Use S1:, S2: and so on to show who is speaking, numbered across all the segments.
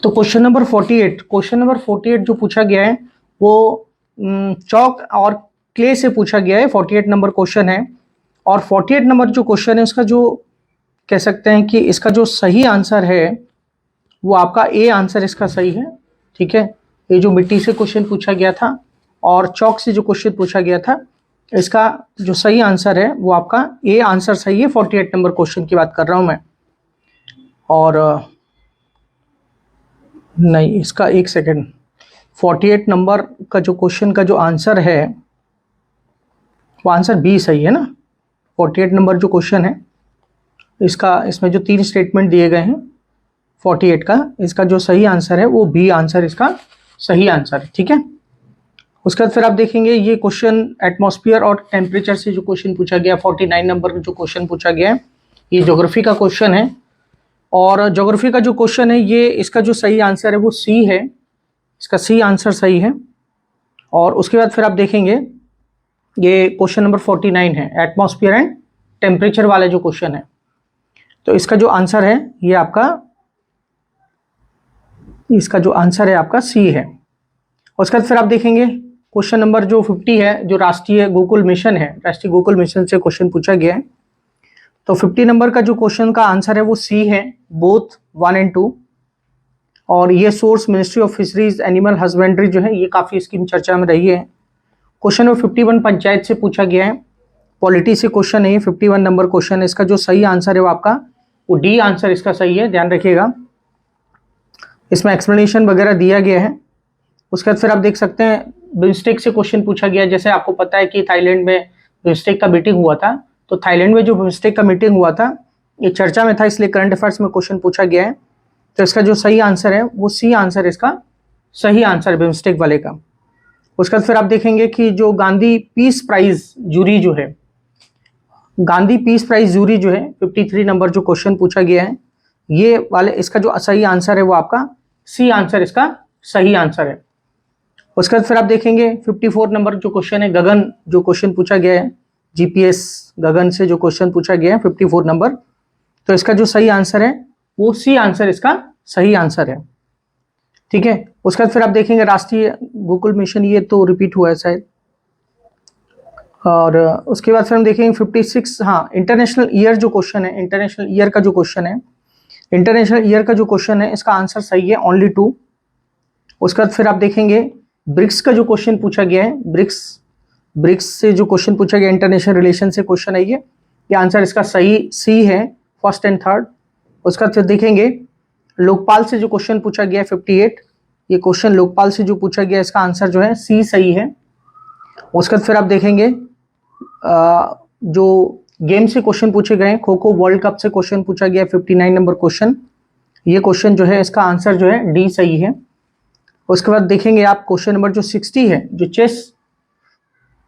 S1: तो question number 48 जो पूछा गया है वो चौक और क्ले से पूछा गया है। 48 नंबर क्वेश्चन है और 48 नंबर जो क्वेश्चन है उसका जो कह सकते हैं कि इसका जो सही आंसर है वो आपका ए आंसर इसका सही है। ठीक है, ये जो मिट्टी से क्वेश्चन पूछा गया था और चौक से जो क्वेश्चन पूछा गया था, इसका जो सही आंसर है वो आपका ए आंसर सही है। 48 नंबर क्वेश्चन की बात कर रहा हूं मैं। और नहीं, इसका एक सेकेंड, 48 नंबर का जो क्वेश्चन का जो आंसर है वो आंसर बी सही है ना। 48 नंबर जो क्वेश्चन है इसका, इसमें जो 3 स्टेटमेंट दिए गए हैं 48 का, इसका जो सही आंसर है वो बी आंसर इसका सही आंसर है। ठीक है, उसके बाद फिर आप देखेंगे ये क्वेश्चन एटमॉस्फेयर और टेम्परेचर से जो क्वेश्चन पूछा गया, 49 नंबर का जो क्वेश्चन पूछा गया है, ये ज्योग्राफी का क्वेश्चन है। और ज्योग्राफी का जो क्वेश्चन है ये, इसका जो सही आंसर है वो सी है, इसका सी आंसर सही है। और उसके बाद फिर आप देखेंगे ये क्वेश्चन नंबर 49 है, एटमॉस्फेयर एंड टेम्परेचर वाला जो क्वेश्चन है, तो इसका जो आंसर है ये आपका, इसका जो आंसर है आपका सी है। उसके बाद फिर आप देखेंगे क्वेश्चन नंबर जो 50 है, जो राष्ट्रीय गोकुल मिशन है, राष्ट्रीय गोकुल मिशन से क्वेश्चन पूछा गया है। तो 50 नंबर का जो क्वेश्चन का आंसर है वो सी है, बोथ 1 एंड 2। और ये source ministry of fisheries animal husbandry जो है, ये काफ़ी इसकी चर्चा में रही है। क्वेश्चन नंबर 51 पंचायत से पूछा गया है, पॉलिटी से क्वेश्चन है, 51 नंबर क्वेश्चन है। इसका जो सही आंसर है वो आपका वो डी आंसर इसका सही है, ध्यान रखिएगा। इसमें एक्सप्लेनेशन वगैरह दिया गया है। उसके बाद फिर आप देख सकते हैं बिम्स्टेक से क्वेश्चन पूछा गया। जैसे आपको पता है कि थाईलैंड में बिम्स्टेक का मीटिंग हुआ था, तो थाईलैंड में जो बिम्स्टेक का मीटिंग हुआ था ये चर्चा में था, इसलिए करंट अफेयर्स में क्वेश्चन पूछा गया है। तो इसका जो सही आंसर है वो सी आंसर इसका सही आंसर बिम्स्टेक वाले का। उसके बाद फिर आप देखेंगे कि जो गांधी पीस प्राइज जूरी जो है, गांधी पीस प्राइज जूरी जो है, 53 नंबर जो क्वेश्चन पूछा गया है ये वाले, इसका जो सही आंसर है वो आपका सी आंसर इसका सही आंसर है। उसके बाद फिर आप देखेंगे 54 नंबर जो क्वेश्चन है, गगन जो क्वेश्चन पूछा गया है, जीपीएस गगन से जो क्वेश्चन पूछा गया है 54 नंबर, तो इसका जो सही आंसर है वो सी आंसर इसका सही आंसर है। ठीक है, उसके बाद फिर आप देखेंगे राष्ट्रीय गोकुल मिशन, ये तो रिपीट हुआ है शायद। और उसके बाद फिर हम देखेंगे 56, हाँ, इंटरनेशनल ईयर जो क्वेश्चन है, इंटरनेशनल ईयर का जो क्वेश्चन है, इंटरनेशनल ईयर का जो क्वेश्चन है इसका आंसर सही है, ओनली 2। उसके बाद फिर आप देखेंगे ब्रिक्स का जो क्वेश्चन पूछा गया है, ब्रिक्स से जो क्वेश्चन पूछा गया, इंटरनेशनल रिलेशन से क्वेश्चन है ये आंसर इसका सही सी है, फर्स्ट एंड थर्ड। उसके बाद फिर देखेंगे लोकपाल से जो क्वेश्चन पूछा गया है 58, ये क्वेश्चन लोकपाल से जो पूछा गया इसका आंसर जो है सी सही है। उसके बाद फिर आप देखेंगे जो गेम से क्वेश्चन पूछे गए, खो खो वर्ल्ड कप से क्वेश्चन पूछा गया 59 नंबर क्वेश्चन, ये क्वेश्चन जो है इसका आंसर जो है डी सही है। उसके बाद देखेंगे आप क्वेश्चन नंबर जो 60 है, जो चेस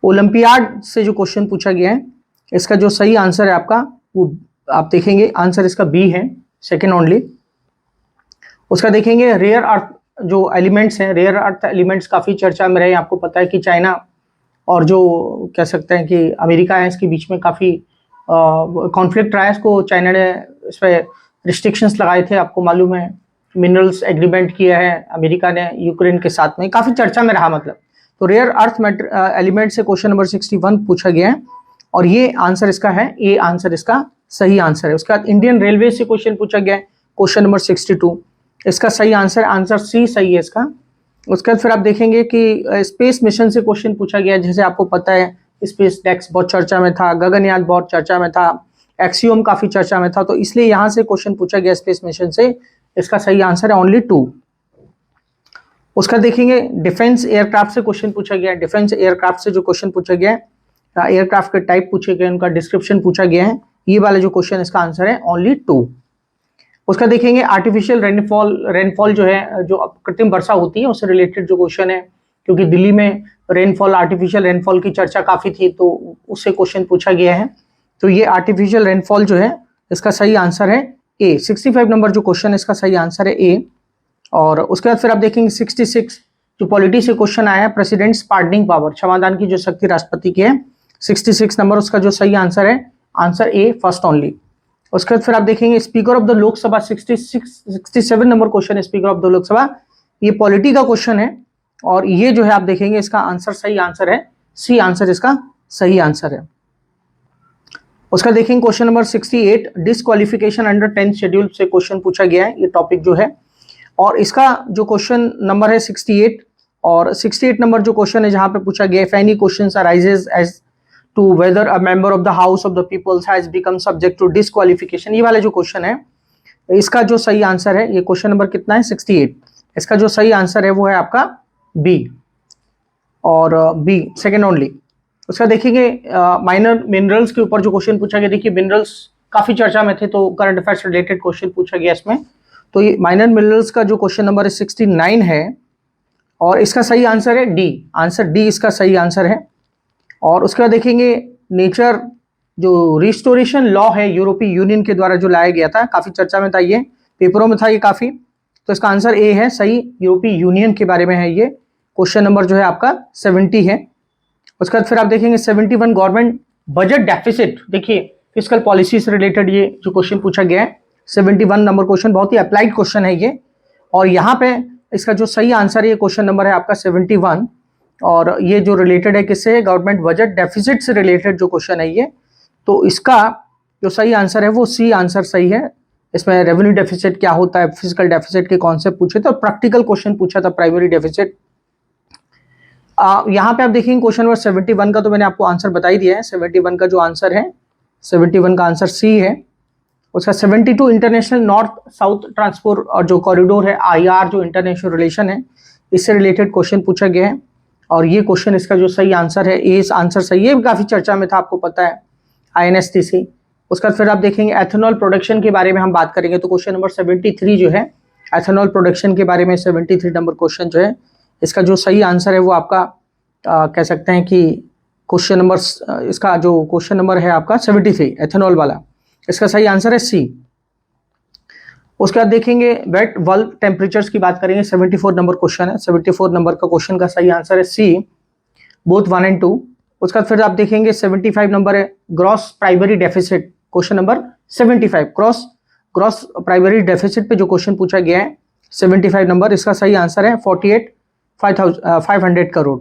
S1: ओलंपियाड से जो क्वेश्चन पूछा गया है, इसका जो सही आंसर है आपका वो आप देखेंगे आंसर इसका बी है, सेकेंड ओनली। उसका देखेंगे रेयर अर्थ जो एलिमेंट्स हैं, रेयर अर्थ एलिमेंट्स काफ़ी चर्चा में रहे। आपको पता है कि चाइना और जो कह सकते हैं कि अमेरिका है, इसके बीच में काफ़ी कॉन्फ्लिक्ट रहा है। इसको चाइना ने इस पर रिस्ट्रिक्शंस लगाए थे, आपको मालूम है। मिनरल्स एग्रीमेंट किया है अमेरिका ने यूक्रेन के साथ में, काफ़ी चर्चा में रहा मतलब। तो रेयर अर्थ एलिमेंट से क्वेश्चन नंबर 61 पूछा गया है और ये आंसर इसका है, ए आंसर इसका सही आंसर है। उसके बाद इंडियन रेलवे से क्वेश्चन पूछा गया है, क्वेश्चन नंबर 62, इसका सही आंसर सी सही है इसका। उसके बाद फिर आप देखेंगे कि स्पेस मिशन से क्वेश्चन पूछा गया, जैसे आपको पता है स्पेस डेक्स बहुत चर्चा में था, गगनयान बहुत चर्चा में था, एक्सियोम काफ़ी चर्चा में था, तो इसलिए यहाँ से क्वेश्चन पूछा गया स्पेस मिशन से, इसका सही आंसर है ओनली 2। उसका देखेंगे डिफेंस एयरक्राफ्ट से क्वेश्चन पूछा गया है, डिफेंस एयरक्राफ्ट से जो क्वेश्चन पूछा गया है, एयरक्राफ्ट के टाइप पूछे गए, उनका डिस्क्रिप्शन पूछा गया है, ये वाला जो क्वेश्चन इसका आंसर है ओनली 2। उसका देखेंगे आर्टिफिशियल रेनफॉल जो है, जो कृत्रिम वर्षा होती है उससे रिलेटेड जो क्वेश्चन है, क्योंकि दिल्ली में रेनफॉल, आर्टिफिशियल रेनफॉल की चर्चा काफ़ी थी, तो उससे क्वेश्चन पूछा गया है। तो ये आर्टिफिशियल रेनफॉल जो है इसका सही आंसर है ए, 65 नंबर जो क्वेश्चन है इसका सही आंसर है ए। और उसके बाद फिर आप देखेंगे 66 जो पॉलिटी से क्वेश्चन आया है, प्रेसिडेंट्स पार्डनिंग पावर, क्षमादान की जो शक्ति राष्ट्रपति की है, 66 नंबर उसका जो सही आंसर है, आंसर ए फर्स्ट ओनली। उसके बाद फिर आप देखेंगे speaker of the Lok Sabha 67 number question है स्पीकर ऑफ द लोकसभा, ये पॉलिटी का क्वेश्चन है और ये जो है आप देखेंगे इसका आंसर सही आंसर है सी आंसर इसका सही आंसर है। उसका देखेंगे question number 68 disqualification under 10th schedule से क्वेश्चन पूछा गया है, ये टॉपिक जो है और इसका जो क्वेश्चन नंबर है 68 और 68 नंबर जो क्वेश्चन है जहां पे पूछा गया if any questions arises as to whether a member of the House of the peoples has become subject to disqualification, ये वाला जो क्वेश्चन है इसका जो सही आंसर है, ये क्वेश्चन नंबर कितना है 68, इसका जो सही आंसर है वो है आपका बी और बी सेकेंड ओनली। उसका देखिए माइनर मिनरल्स के ऊपर जो क्वेश्चन पूछा गया, देखिए मिनरल्स काफी चर्चा में थे तो करंट अफेयर्स रिलेटेड क्वेश्चन पूछा गया इसमें, तो ये माइनर मिनरल्स का जो क्वेश्चन नंबर 69 है और इसका सही आंसर है डी, आंसर डी इसका सही आंसर है। और उसके बाद देखेंगे नेचर जो रिस्टोरेशन लॉ है यूरोपीय यूनियन के द्वारा जो लाया गया था, काफी चर्चा में था, ये पेपरों में था ये काफी, तो इसका आंसर ए है सही, यूरोपीय यूनियन के बारे में है ये, क्वेश्चन नंबर जो है आपका 70 है। उसके बाद फिर आप देखेंगे 71 गवर्नमेंट बजट डेफिसिट, देखिए फिस्कल पॉलिसी से रिलेटेड ये जो क्वेश्चन पूछा गया है 71 नंबर क्वेश्चन, बहुत ही अप्लाइड क्वेश्चन है ये और यहाँ पे इसका जो सही आंसर है ये क्वेश्चन नंबर है आपका 71 और ये जो रिलेटेड है किससे, गवर्नमेंट बजट डेफिसिट से रिलेटेड जो क्वेश्चन है ये, तो इसका जो सही आंसर है वो सी आंसर सही है। इसमें रेवेन्यू डेफिसिट क्या होता है, फिजिकल डेफिसिट के कॉन्सेप्ट पूछे थे और प्रैक्टिकल क्वेश्चन पूछा था प्राइमरी डेफिसिट। यहाँ पे आप देखेंगे क्वेश्चन नंबर 71 का तो मैंने आपको आंसर बता ही दिया है, 71 का जो आंसर है 71 का आंसर सी है। उसका 72 इंटरनेशनल नॉर्थ साउथ ट्रांसपोर्ट और जो कॉरिडोर है IR जो इंटरनेशनल रिलेशन है इससे रिलेटेड क्वेश्चन पूछा गया है और ये क्वेश्चन इसका जो सही आंसर है ए आंसर सही है, काफी चर्चा में था आपको पता है INSTC। उसका फिर आप देखेंगे एथेनॉल प्रोडक्शन के बारे में हम बात करेंगे तो क्वेश्चन नंबर 73 जो है एथेनॉल प्रोडक्शन के बारे में 73 नंबर क्वेश्चन जो है इसका जो सही आंसर है वो आपका कह सकते हैं कि क्वेश्चन नंबर इसका जो क्वेश्चन नंबर है आपका 73 एथेनॉल वाला, इसका सही आंसर है सी। उसके बाद देखेंगे वेट बल्ब टेम्परेचर्स की बात करेंगे 74 नंबर क्वेश्चन है, 74 नंबर का क्वेश्चन का सही आंसर है सी बोथ 1 and 2। उसके बाद फिर आप देखेंगे 75 नंबर है gross primary deficit, question number 75 gross primary deficit पे जो क्वेश्चन पूछा गया है 75 नंबर, इसका सही आंसर है 48,500 करोड़,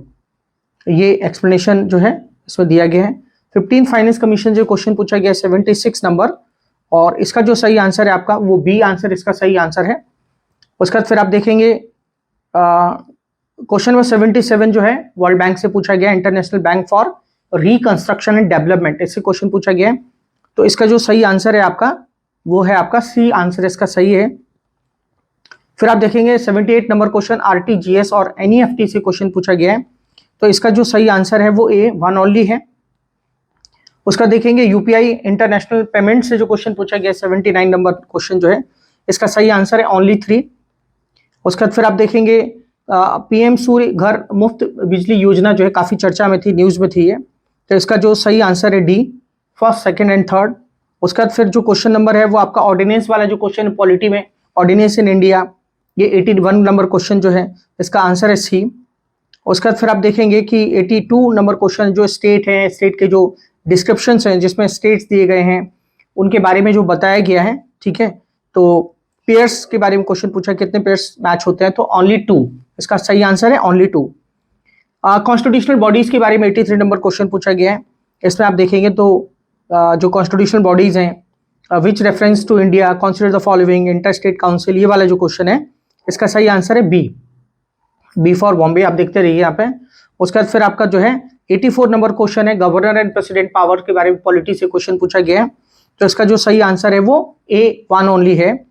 S1: ये एक्सप्लेनेशन जो है इसमें दिया गया है। 15 फाइनेंस कमीशन जो क्वेश्चन पूछा गया है 76 नंबर और इसका जो सही आंसर है आपका वो बी आंसर इसका सही आंसर है। उसके बाद फिर आप देखेंगे क्वेश्चन नंबर 77 जो है वर्ल्ड बैंक से पूछा गया है, international bank for reconstruction and development, इससे क्वेश्चन पूछा गया है तो इसका जो सही आंसर है आपका वो है आपका सी आंसर इसका सही है। फिर आप देखेंगे 78 नंबर क्वेश्चन RTGS और NEFT से क्वेश्चन पूछा गया है तो इसका जो सही आंसर है वो ए 1 ओनली है। उसका देखेंगे UPI इंटरनेशनल पेमेंट से जो क्वेश्चन पूछा गया 79 नंबर क्वेश्चन जो है इसका सही आंसर है ओनली 3। उसके बाद फिर आप देखेंगे PM सूर्य घर मुफ्त बिजली योजना जो है काफी चर्चा में थी, न्यूज में थी ये, तो इसका जो सही आंसर है D first second and third. उसके बाद फिर जो क्वेश्चन नंबर है वो आपका ऑर्डिनेंस वाला जो क्वेश्चन पॉलिटी में ऑर्डिनेंस इन इंडिया, ये 81 नंबर क्वेश्चन जो है इसका आंसर है सी। उसके बाद फिर आप देखेंगे कि 82 नंबर क्वेश्चन जो स्टेट है, स्टेट के जो डिस्क्रिप्शन हैं जिसमें स्टेट्स दिए गए हैं उनके बारे में जो बताया गया है, ठीक है, तो पेयर्स के बारे में क्वेश्चन पूछा कितने पेयर्स मैच होते हैं तो ओनली 2, इसका सही आंसर है ओनली 2। कॉन्स्टिट्यूशनल बॉडीज के बारे में 83 नंबर क्वेश्चन पूछा गया है, इसमें आप देखेंगे तो जो कॉन्स्टिट्यूशनल बॉडीज हैं which reference to India consider the following inter state council, ये वाला जो क्वेश्चन है इसका सही आंसर है बी फॉर बॉम्बे, आप देखते रहिए यहाँ पे। उसके बाद फिर आपका जो है 84 नंबर क्वेश्चन है गवर्नर एंड प्रेसिडेंट पावर के बारे में पॉलिटी से क्वेश्चन पूछा गया है तो इसका जो सही आंसर है वो ए 1 ओनली है।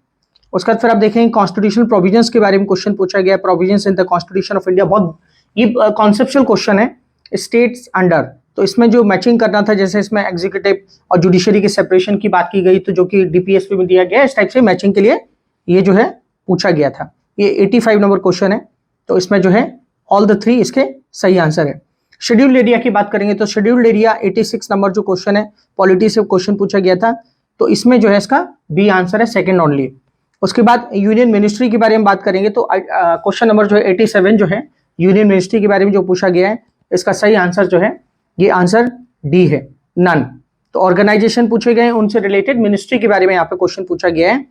S1: उसके बाद फिर आप देखेंगे कॉन्स्टिट्यूशनल प्रोविजंस के बारे में क्वेश्चन पूछा गया है, provisions in the constitution of India, बहुत ये कॉन्सेप्चुअल क्वेश्चन है स्टेट्स अंडर, तो इसमें जो मैचिंग करना था जैसे इसमें एग्जीक्यूटिव और जुडिशरी के सेपरेशन की बात की गई तो जो कि DPSP में दिया गया इस टाइप से मैचिंग के लिए ये जो है पूछा गया था। ये 85 नंबर क्वेश्चन है तो इसमें जो है ऑल द 3 इसके सही आंसर है। शेड्यूल्ड एरिया की बात करेंगे तो शेड्यूल्ड एरिया 86 नंबर जो क्वेश्चन है पॉलिटी से क्वेश्चन पूछा गया था तो इसमें जो है इसका बी आंसर है सेकंड ओनली। उसके बाद यूनियन मिनिस्ट्री के बारे में बात करेंगे तो क्वेश्चन नंबर जो है 87 जो है यूनियन मिनिस्ट्री के बारे में जो पूछा गया है इसका सही आंसर जो है ये आंसर डी है नन। तो ऑर्गेनाइजेशन पूछे गए, उनसे रिलेटेड मिनिस्ट्री के बारे में यहाँ पे क्वेश्चन पूछा गया है।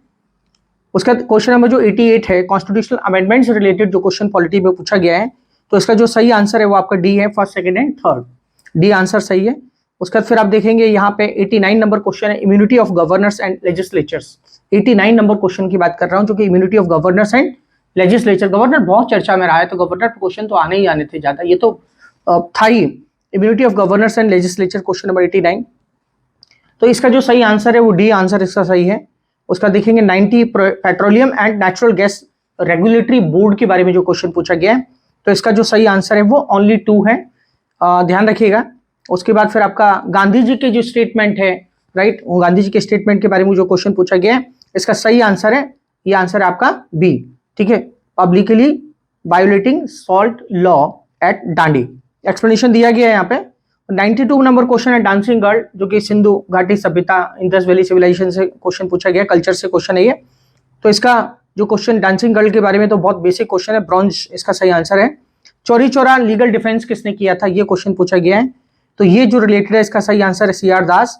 S1: उसका क्वेश्चन नंबर जो 88 है, कॉन्स्टिट्यूशनल अमेंडमेंट से रिलेटेड जो क्वेश्चन पॉलिटी में पूछा गया है, तो इसका जो सही आंसर है वो आपका डी है, first, second and third, D answer सही है। उसके बाद फिर आप देखेंगे यहाँ पे 89 नंबर क्वेश्चन है, immunity of governors and legislatures. 89 number question की बात कर रहा हूँ, जो कि immunity of governors and legislature. Governor बहुत चर्चा में रहा है, तो गवर्नर क्वेश्चन तो आने ही आने थे ज्यादा, ये तो था ही। Immunity of governors and legislature question number 89, तो इसका जो सही आंसर है वो डी आंसर इसका सही है। उसका देखेंगे 90 petroleum and natural gas regulatory board के बारे में जो क्वेश्चन पूछा गया है, तो इसका जो सही आंसर है वो ओनली 2 है, ध्यान रखिएगा। उसके बाद फिर आपका गांधी जी के जो स्टेटमेंट है, राइट, वो गांधी जी के स्टेटमेंट के बारे में जो क्वेश्चन पूछा गया है, इसका सही आंसर है, ये आंसर है आपका बी, ठीक है, publicly violating salt law at Dandi. Explanation दिया गया है यहाँ पे। 92 नंबर क्वेश्चन है डांसिंग गर्ल, जो कि सिंधु घाटी सभ्यता, इंडस वैली सिविलाइजेशन से क्वेश्चन पूछा गया, कल्चर से क्वेश्चन है ये। तो इसका जो क्वेश्चन डांसिंग गर्ल के बारे में तो बहुत बेसिक क्वेश्चन है, ब्रॉन्ज इसका सही आंसर है। चौरी चौरा लीगल डिफेंस किसने किया था, ये क्वेश्चन पूछा गया है, तो ये जो रिलेटेड है इसका सही आंसर है CR दास।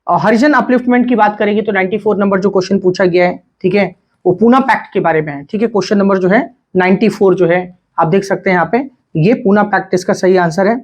S1: और हरिजन अपलिफ्टमेंट की बात करेंगे तो 94 नंबर जो क्वेश्चन पूछा गया है, ठीक है, वो पूना पैक्ट के बारे में है, ठीक है, क्वेश्चन नंबर जो है 94 जो है आप देख सकते हैं यहाँ पे, ये पूना पैक्ट इसका सही आंसर है।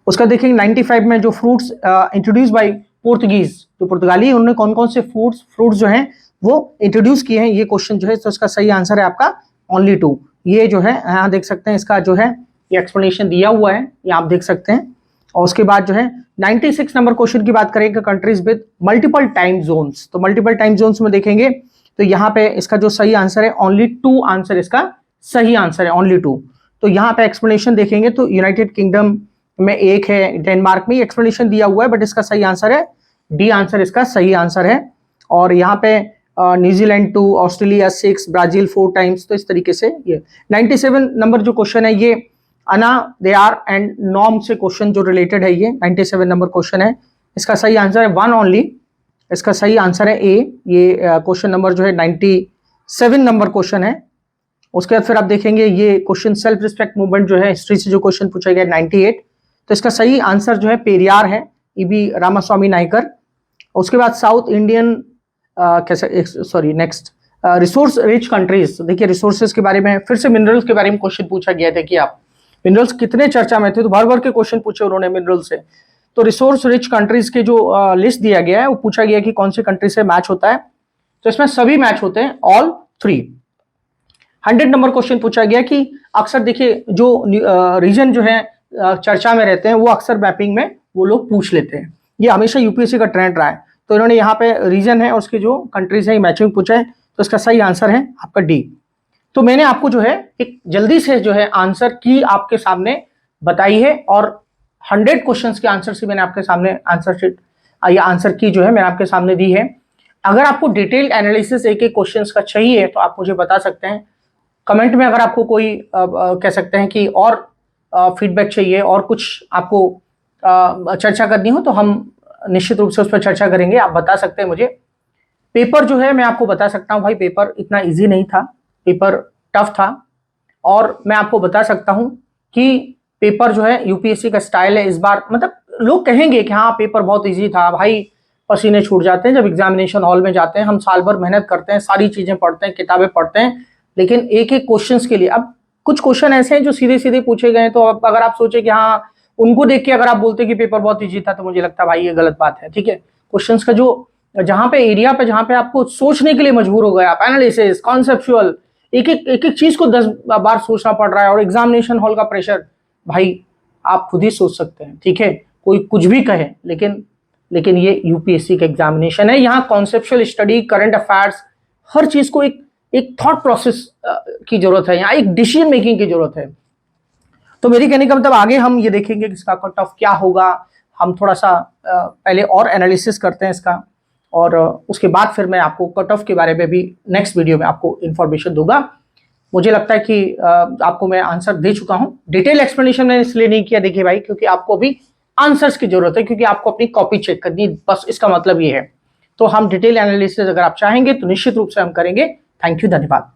S1: उसका देखेंगे 95 में जो फ्रूट्स इंट्रोड्यूस बाय पोर्तुगीज, जो पुर्तगाली, उन्होंने कौन कौन से फ्रूट्स जो हैं वो इंट्रोड्यूस किए हैं, ये क्वेश्चन जो है, तो इसका सही आंसर है आपका ओनली 2। ये जो है यहाँ देख सकते हैं, इसका जो है ये एक्सप्लेनेशन दिया हुआ है, ये आप देख सकते हैं। और उसके बाद जो है 96 नंबर क्वेश्चन की बात करेंगे, countries with multiple time zones, तो मल्टीपल टाइम जोन्स में देखेंगे तो यहाँ पे इसका जो सही आंसर है ओनली 2 आंसर इसका सही आंसर है, ओनली 2। तो यहाँ पे एक्सप्लेनेशन देखेंगे तो यूनाइटेड किंगडम में एक है, डेनमार्क में एक्सप्लेनेशन दिया हुआ है, बट इसका सही आंसर है डी आंसर इसका सही आंसर है। और यहाँ पे न्यूजीलैंड 2, ऑस्ट्रेलिया 6, ब्राजील 4 टाइम्स, तो इस तरीके से ये 97 नंबर जो क्वेश्चन है ये अना दे आर एंड नॉर्म से क्वेश्चन जो रिलेटेड है, ये 97 नंबर क्वेश्चन है, इसका सही आंसर है 1 ओनली, इसका सही आंसर है ए। ये क्वेश्चन नंबर जो है 97 नंबर क्वेश्चन है। उसके बाद फिर आप देखेंगे ये क्वेश्चन सेल्फ रिस्पेक्ट मूवमेंट जो है, हिस्ट्री से जो क्वेश्चन पूछा गया 98, तो इसका सही आंसर जो है पेरियार है, ईबी रामास्वामी नायकर। उसके बाद south Indian next resource rich countries, देखिए रिसोर्सेज के बारे में, फिर से मिनरल्स के बारे में क्वेश्चन पूछा गया। देखिए आप मिनरल्स कितने चर्चा में थे, तो भर भर के क्वेश्चन पूछे उन्होंने मिनरल से। तो रिसोर्स रिच कंट्रीज के जो लिस्ट दिया गया है, वो पूछा गया कि कौन से कंट्री से मैच होता है, तो इसमें सभी मैच होते हैं, ऑल 3। 100 नंबर क्वेश्चन पूछा गया कि अक्सर देखिए जो रीजन जो है चर्चा में रहते हैं, वो अक्सर मैपिंग में वो लोग पूछ लेते हैं, ये हमेशा यूपीएससी का ट्रेंड रहा है। तो इन्होंने यहाँ पे रीजन है और उसके जो कंट्रीज है मैचिंग पूछा है, तो इसका सही आंसर है आपका डी। तो मैंने आपको जो है एक जल्दी से जो है आंसर की आपके सामने बताई है, और 100 क्वेश्चंस के आंसर से मैंने आपके सामने आंसर शीट या आंसर की जो है मैंने आपके सामने दी है। अगर आपको डिटेल्ड एनालिसिस एक एक क्वेश्चंस का चाहिए तो आप मुझे बता सकते हैं कमेंट में। अगर आपको कोई कह सकते हैं कि और फीडबैक चाहिए और कुछ आपको चर्चा करनी हो, तो हम निश्चित रूप से उस पर चर्चा करेंगे, आप बता सकते हैं मुझे। पेपर जो है मैं आपको बता सकता हूं भाई, पेपर इतना इजी नहीं था, पेपर टफ था, और मैं आपको बता सकता हूं कि पेपर जो है यूपीएससी का स्टाइल है इस बार, मतलब लोग कहेंगे कि हाँ पेपर बहुत इजी था, भाई पसीने छूट जाते हैं जब एग्जामिनेशन हॉल में जाते हैं, हम साल भर मेहनत करते हैं, सारी चीजें पढ़ते हैं, किताबें पढ़ते हैं, लेकिन एक एक क्वेश्चंस के लिए, अब कुछ क्वेश्चन ऐसे हैं जो सीधे सीधे पूछे गए हैं, तो अगर आप सोचे कि हाँ उनको देख के अगर आप बोलते कि पेपर बहुत इजी था, तो मुझे लगता है भाई ये गलत बात है, ठीक है। क्वेश्चंस का जो जहां पे एरिया पे जहां पे आपको सोचने के लिए मजबूर हो गए आप, एनालिसिस, कॉन्सेप्चुअल, एक एक चीज को 10 बार सोचना पड़ रहा है, और एग्जामिनेशन हॉल का प्रेशर, भाई आप खुद ही सोच सकते हैं, ठीक है, कोई कुछ भी कहे, लेकिन ये यूपीएससी का एग्जामिनेशन है, यहाँ कॉन्सेप्चुअल स्टडी, करंट अफेयर्स, हर चीज को एक थॉट प्रोसेस की जरूरत है, यहाँ एक डिसीजन मेकिंग की जरूरत है। तो मेरी कहने का मतलब आगे हम ये देखेंगे कि इसका कट ऑफ क्या होगा, हम थोड़ा सा पहले और एनालिसिस करते हैं इसका, और उसके बाद फिर मैं आपको कट ऑफ के बारे में भी नेक्स्ट वीडियो में आपको इन्फॉर्मेशन दूंगा। मुझे लगता है कि आपको मैं आंसर दे चुका हूं। डिटेल एक्सप्लेनेशन मैंने इसलिए नहीं किया, देखिए भाई, क्योंकि आपको भी आंसर्स की जरूरत है, क्योंकि आपको अपनी कॉपी चेक करनी, बस इसका मतलब ये है। तो हम डिटेल एनालिसिस अगर आप चाहेंगे तो निश्चित रूप से हम करेंगे। थैंक यू, धन्यवाद।